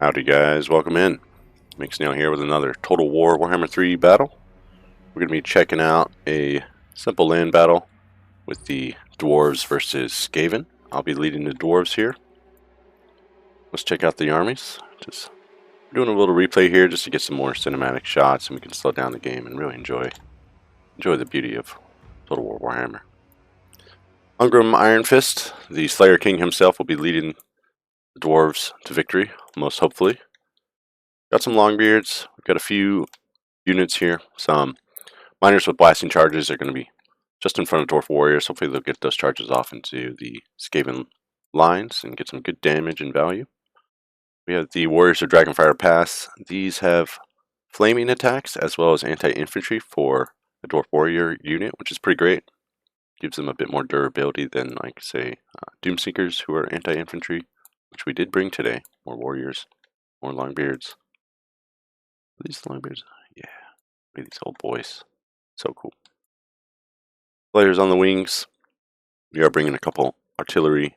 Howdy guys, welcome in. McSnail here with another Total War Warhammer 3 battle. We're going to be checking out a simple land battle with the Dwarves versus Skaven. I'll be leading the Dwarves here. Let's check out the armies. Just doing a little replay here just to get some more cinematic shots and we can slow down the game and really enjoy the beauty of Total War Warhammer. Ungrim Iron Fist, the Slayer King himself, will be leading the Dwarves to victory, most hopefully. Got some Longbeards. We've got a few units here. Some miners with blasting charges are going to be just in front of Dwarf Warriors. Hopefully they'll get those charges off into the Skaven lines and get some good damage and value. We have the Warriors of Dragonfire Pass. These have flaming attacks as well as anti-infantry for a Dwarf Warrior unit, which is pretty great. Gives them a bit more durability than, like, say, Doomseekers, who are anti-infantry, which we did bring today. More Warriors, more Longbeards. Are these Longbeards? Yeah. Look at these old boys. So cool. Players on the wings. We are bringing a couple artillery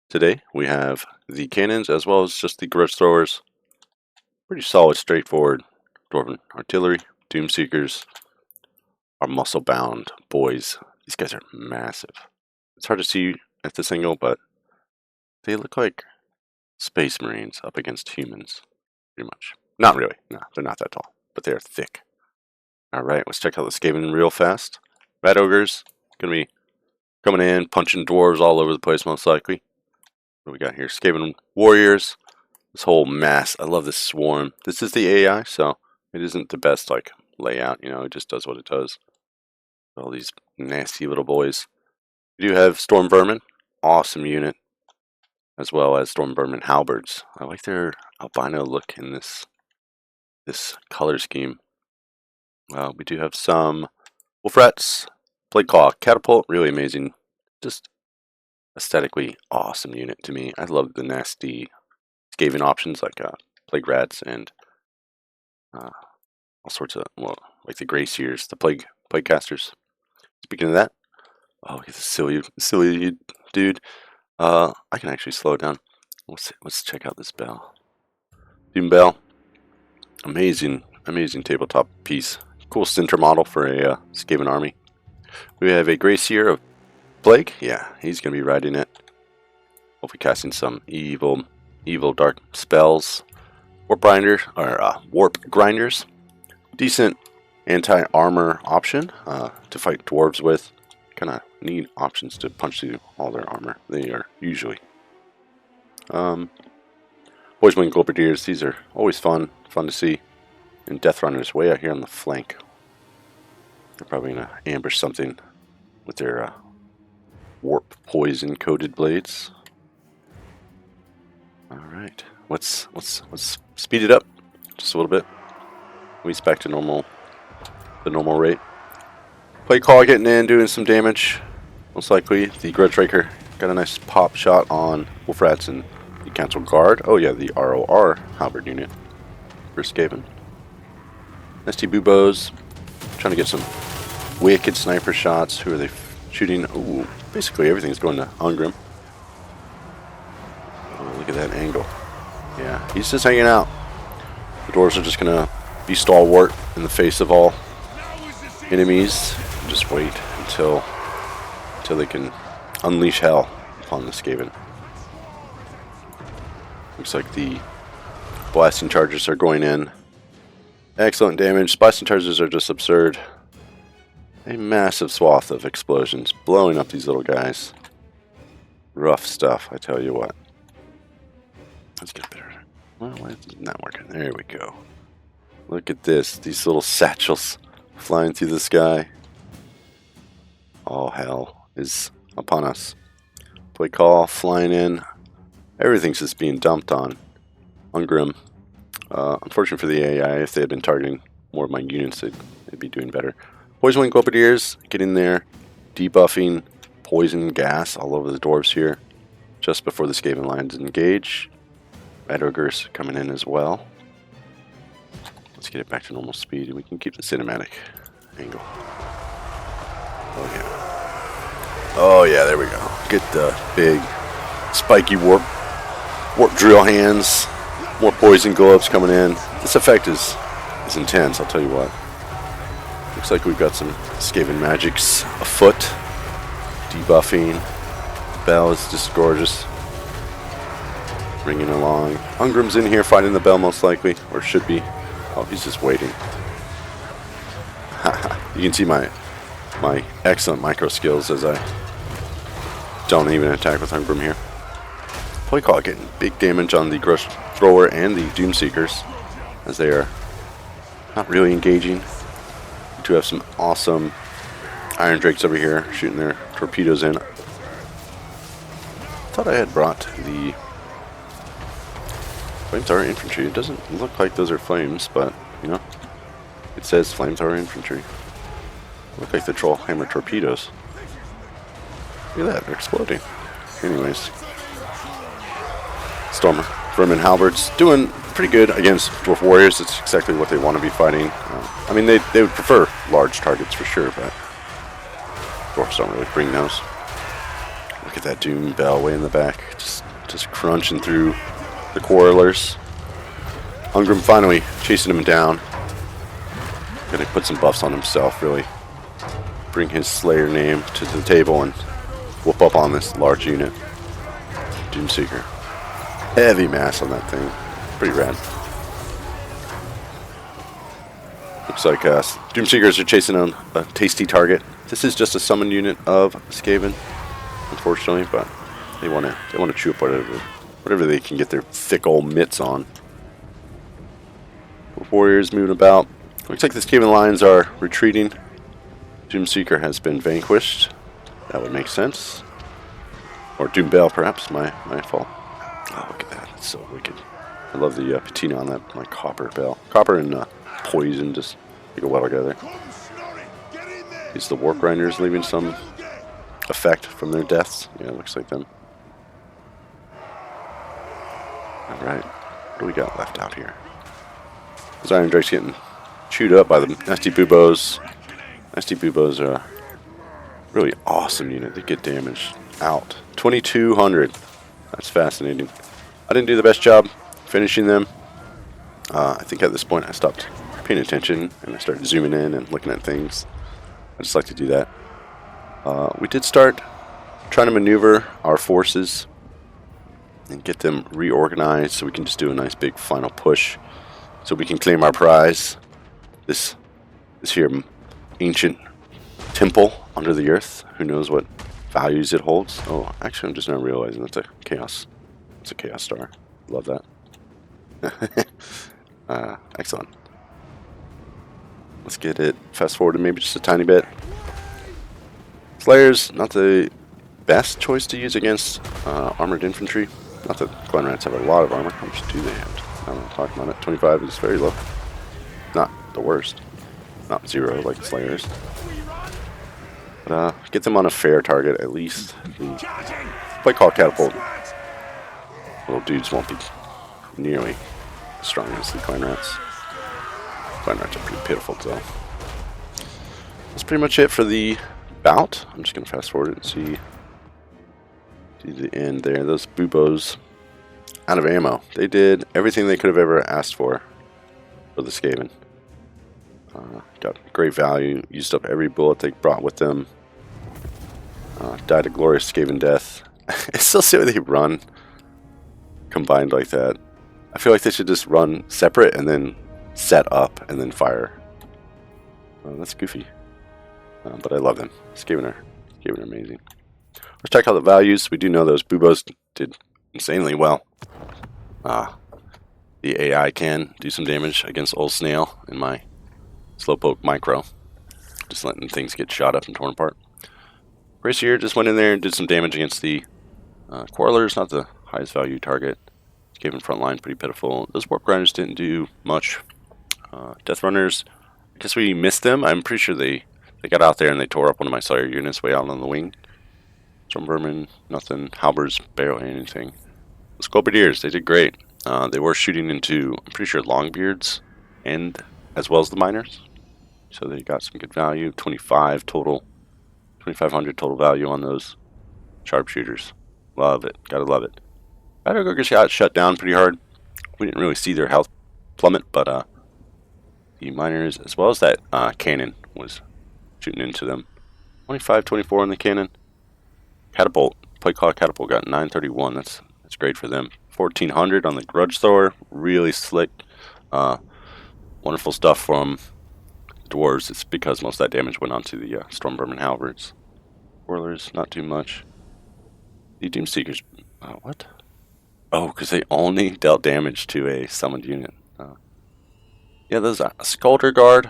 today. We have the cannons as well as just the grudge throwers. Pretty solid, straightforward Dwarven artillery. Doomseekers are muscle-bound boys. These guys are massive. It's hard to see at this angle, but they look like Space Marines up against humans, pretty much. Not really. No, they're not that tall, but they're thick. Alright, let's check out the Skaven real fast. Rat Ogres, gonna be coming in, punching dwarves all over the place, most likely. What do we got here? Skaven Warriors. This whole mass. I love this swarm. This is the AI, so it isn't the best, like, layout, you know, it just does what it does. All these nasty little boys. We do have Storm Vermin. Awesome unit. As well as Storm Vermin Halberds. I like their albino look in this color scheme. We do have some Wolf Rats, Plague Claw Catapult, really amazing. Just aesthetically awesome unit to me. I love the nasty Skaven options like Plague Rats and all sorts of, well, like the Grey Seers, the Plague Casters. Speaking of that, oh, he's a silly dude. I can actually slow it down. Let's check out this bell. Doom Bell. Amazing tabletop piece. Cool center model for a Skaven army. We have a Grey Seer of Plague. Yeah, he's going to be riding it. Hopefully casting some evil dark spells. Warp Grinders. Decent anti-armor option to fight dwarves with. Kind of need options to punch through all their armor. They are usually. Poison Wing Globadiers, these are always fun to see. And Death Runners way out here on the flank. They're probably gonna ambush something with their warp poison coated blades. Alright, let's speed it up just a little bit. At least back to the normal rate. Plague Claw getting in, doing some damage. Most likely, the Grudge Raker got a nice pop shot on Wolf Rats and the Council Guard. Oh yeah, the ROR Halberd unit for Skaven. Nasty Buboes, trying to get some wicked sniper shots. Who are they shooting? Ooh, basically everything's going to Ungrim. Oh, look at that angle. Yeah, he's just hanging out. The dwarves are just gonna be stalwart in the face of all enemies. Just wait until they can unleash hell upon the Skaven. Looks like the blasting charges are going in. Excellent damage. Blasting charges are just absurd. A massive swath of explosions blowing up these little guys. Rough stuff, I tell you what. Let's get better. Well, why isn't that working? There we go. Look at this. These little satchels flying through the sky. All hell is upon us. Plague Claw flying in. Everything's just being dumped on Ungrim. Unfortunately for the AI, if they had been targeting more of my units, they'd be doing better. Poison Wing Globadiers getting there, debuffing poison gas all over the dwarves here, just before the Skaven lines engage. Rat Ogres coming in as well. Let's get it back to normal speed and we can keep the cinematic angle. Oh yeah. Oh yeah, there we go. Get the big spiky warp drill hands More poison globes coming in. This effect is intense, I'll tell you what. Looks like we've got some Skaven magics afoot. Debuffing. Bell is just gorgeous. Ringing along. Ungrim's in here fighting the bell most likely, or should be. Oh, he's just waiting. You can see my excellent micro skills as I don't even attack with Ungrim here. Play call getting big damage on the Grudge Thrower and the Doomseekers as they are not really engaging. We do have some awesome Iron Drakes over here shooting their torpedoes in. I thought I had brought the Flamethrower Infantry. It doesn't look like those are flames, but you know, it says Flamethrower Infantry. Look like the Troll Hammer torpedoes. Look at that, they're exploding. Anyways, Stormer Vermin Halberds doing pretty good against Dwarf Warriors. It's exactly what they want to be fighting. I mean, they would prefer large targets for sure, but Dwarfs don't really bring those. Look at that Doom Bell way in the back, just crunching through the Quarrelers. Ungrim finally chasing him down. Gonna put some buffs on himself, really. Bring his Slayer name to the table and whoop up on this large unit. Doomseeker. Heavy mass on that thing. Pretty rad. Looks like Doomseekers are chasing on a tasty target. This is just a summoned unit of Skaven, unfortunately, but they want to chew up whatever they can get their thick old mitts on. Warriors moving about. Looks like the Skaven lines are retreating. Doomseeker has been vanquished. That would make sense. Or Doom Bell, perhaps. My fault. Oh, look at that. It's so wicked. I love the patina on that, my copper bell. Copper and poison just go well together. Is the Warp Grinders leaving some effect from their deaths? Yeah, it looks like them. Alright. What do we got left out here? Those Iron Drakes getting chewed up by the Nasty Buboes. Nasty Buboes are a really awesome unit. They get damaged out. 2,200. That's fascinating. I didn't do the best job finishing them. I think at this point I stopped paying attention and I started zooming in and looking at things. I just like to do that. We did start trying to maneuver our forces and get them reorganized so we can just do a nice big final push so we can claim our prize. This here ancient temple under the earth. Who knows what values it holds. Oh, actually I'm just now realizing that's a chaos. It's a chaos star. Love that. Excellent. Let's get it fast forwarded maybe just a tiny bit. Slayers, not the best choice to use against armored infantry. Not that Clan Rats have a lot of armor. How much do they have? I'm not talking about it. 25 is very low. Not the worst. Not 0 like Slayers. But get them on a fair target at least. Play call catapult. Little dudes won't be nearly as strong as the Clan Rats. Clan Rats are pretty pitiful though. That's pretty much it for the bout. I'm just going to fast forward and see the end there. Those Buboes out of ammo. They did everything they could have ever asked for the Skaven. Got great value. Used up every bullet they brought with them. Died a glorious Skaven death. I still see why they run combined like that. I feel like they should just run separate and then set up and then fire. That's goofy. But I love them. Skaven are amazing. Let's check out the values. We do know those Buboes did insanely well. The AI can do some damage against Old Snail in my Slowpoke Micro. Just letting things get shot up and torn apart. Bracier just went in there and did some damage against the Quarrelers. Not the highest value target. Skaven front line pretty pitiful. Those Warp Grinders didn't do much. Death Runners, I guess we missed them. I'm pretty sure they got out there and they tore up one of my Slayer units way out on the wing. Storm Vermin, nothing. Halberds, barely anything. The Sculpadiers, they did great. They were shooting into, I'm pretty sure, Longbeards, and as well as the Miners. So they got some good value. 25 total, 2,500 total value on those sharpshooters. Love it. Gotta love it. Battle got shut down pretty hard. we didn't really see their health plummet, but the miners, as well as that cannon, was shooting into them. 25, 24 on the cannon. Catapult, play call catapult got 931. That's great for them. 1400 on the grudge thrower, really slick. Wonderful stuff from dwarves. It's because most of that damage went onto the Stormvermin halberds. Whirlers, not too much. The Doomseekers, what? Oh, because they only dealt damage to a summoned unit. Yeah, there's a Skulder Guard,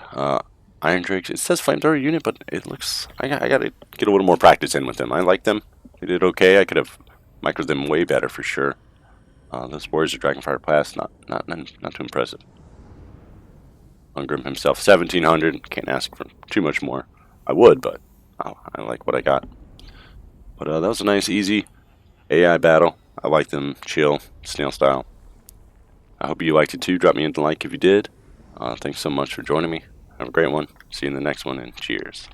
Iron Drakes. It says Flamethrower unit, but it looks... I gotta get a little more practice in with them. I like them. They did okay. I could have microed them way better for sure. Those Warriors of Dragonfire Pass, not too impressive. Ungrim himself, 1700. Can't ask for too much more. I would, but I like what I got. But that was a nice, easy AI battle. I like them chill, snail style. I hope you liked it too. Drop me a like if you did. Thanks so much for joining me. Have a great one. See you in the next one, and cheers.